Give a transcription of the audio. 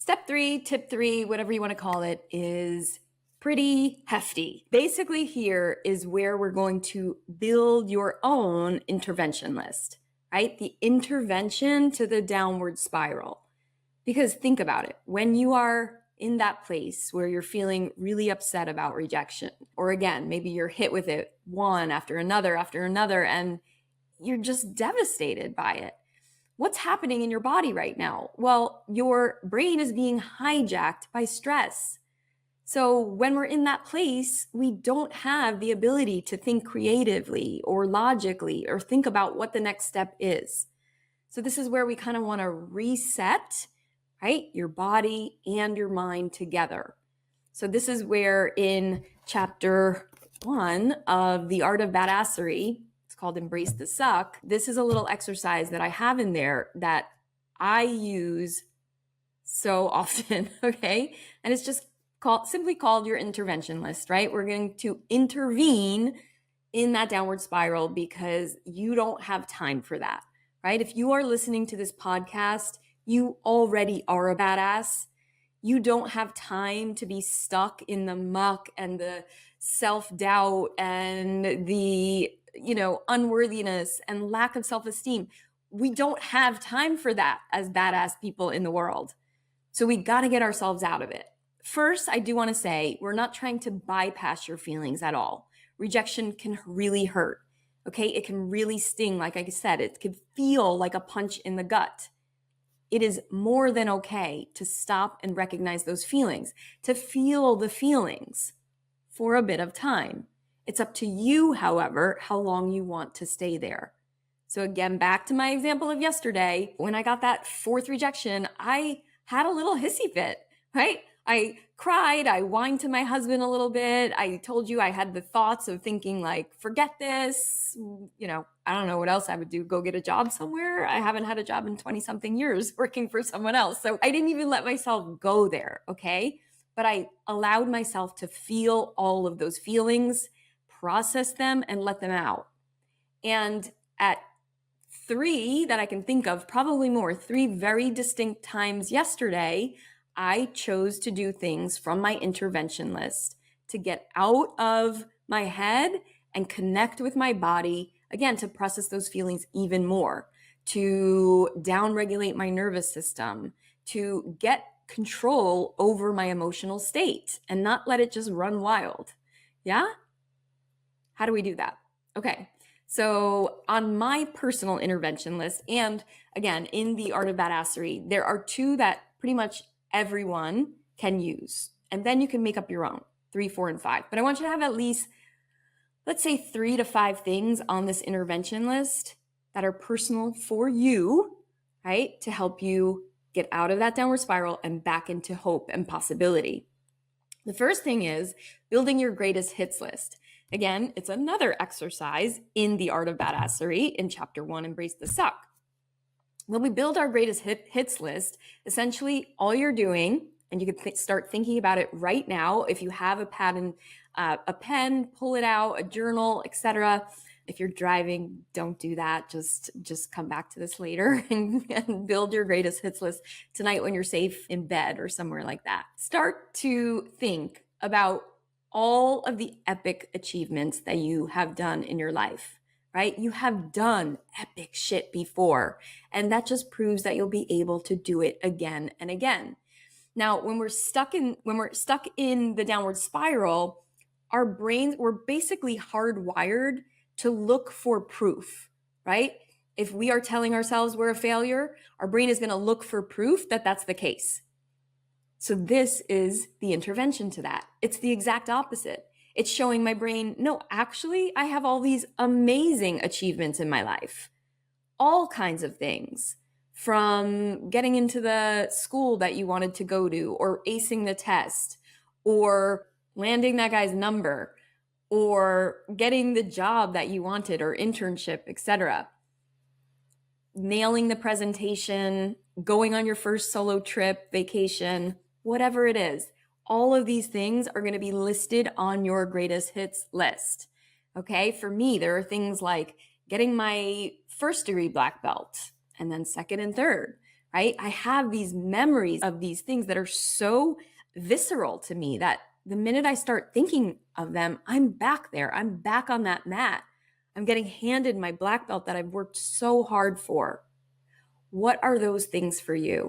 Step 3, tip 3, whatever you want to call it, is pretty hefty. Basically, here is where we're going to build your own intervention list, right? The intervention to the downward spiral. Because think about it, when you are in that place where you're feeling really upset about rejection, or again, maybe you're hit with it one after another, and you're just devastated by it. What's happening in your body right now? Well, your brain is being hijacked by stress. So when we're in that place, we don't have the ability to think creatively or logically or think about what the next step is. So this is where we kind of want to reset, right? Your body and your mind together. So this is where in chapter 1 of The Art of Badassery, it's called Embrace the Suck. This is a little exercise that I have in there that I use so often, okay? And it's just simply called your intervention list, right? We're going to intervene in that downward spiral because you don't have time for that, right? If you are listening to this podcast, you already are a badass. You don't have time to be stuck in the muck and the self-doubt and the, unworthiness and lack of self-esteem. We don't have time for that as badass people in the world. So we got to get ourselves out of it. First, I do want to say we're not trying to bypass your feelings at all. Rejection can really hurt, okay? It can really sting. Like I said, it can feel like a punch in the gut. It is more than okay to stop and recognize those feelings, to feel the feelings for a bit of time. It's up to you, however, how long you want to stay there. So again, back to my example of yesterday, when I got that 4th rejection, I had a little hissy fit, right? I cried, I whined to my husband a little bit. I told you I had the thoughts of thinking like, forget this, I don't know what else I would do, go get a job somewhere. I haven't had a job in 20 something years working for someone else. So I didn't even let myself go there, okay? But I allowed myself to feel all of those feelings, process them, and let them out. And at 3 that I can think of, probably more, 3 very distinct times yesterday, I chose to do things from my intervention list to get out of my head and connect with my body, again, to process those feelings even more, to downregulate my nervous system, to get control over my emotional state and not let it just run wild. Yeah? How do we do that? Okay. So on my personal intervention list, and again, in The Art of Badassery, there are 2 that pretty much everyone can use. And then you can make up your own, 3, 4, and 5. But I want you to have at least, let's say 3 to 5 things on this intervention list that are personal for you, right? To help you get out of that downward spiral and back into hope and possibility. The first thing is building your greatest hits list. Again, it's another exercise in The Art of Badassery in chapter 1, Embrace the Suck. When we build our greatest hits list, essentially all you're doing, and you can start thinking about it right now. If you have a pad and a pen, pull it out, a journal, etc. If you're driving, don't do that. Just come back to this later and build your greatest hits list tonight when you're safe in bed or somewhere like that. Start to think about all of the epic achievements that you have done in your life, right? You have done epic shit before, and that just proves that you'll be able to do it again and again. Now, when we're stuck in the downward spiral, our brains, we're basically hardwired to look for proof, right? If we are telling ourselves we're a failure, our brain is going to look for proof that that's the case. So this is the intervention to that. It's the exact opposite. It's showing my brain, no, actually, I have all these amazing achievements in my life. All kinds of things, from getting into the school that you wanted to go to, or acing the test, or landing that guy's number, or getting the job that you wanted, or internship, etc. Nailing the presentation, going on your first solo trip, vacation, whatever it is. All of these things are going to be listed on your greatest hits list. Okay, for me, there are things like getting my 1st degree black belt, and then 2nd and 3rd, right? I have these memories of these things that are so visceral to me that the minute I start thinking of them, I'm back there. I'm back on that mat. I'm getting handed my black belt that I've worked so hard for. What are those things for you?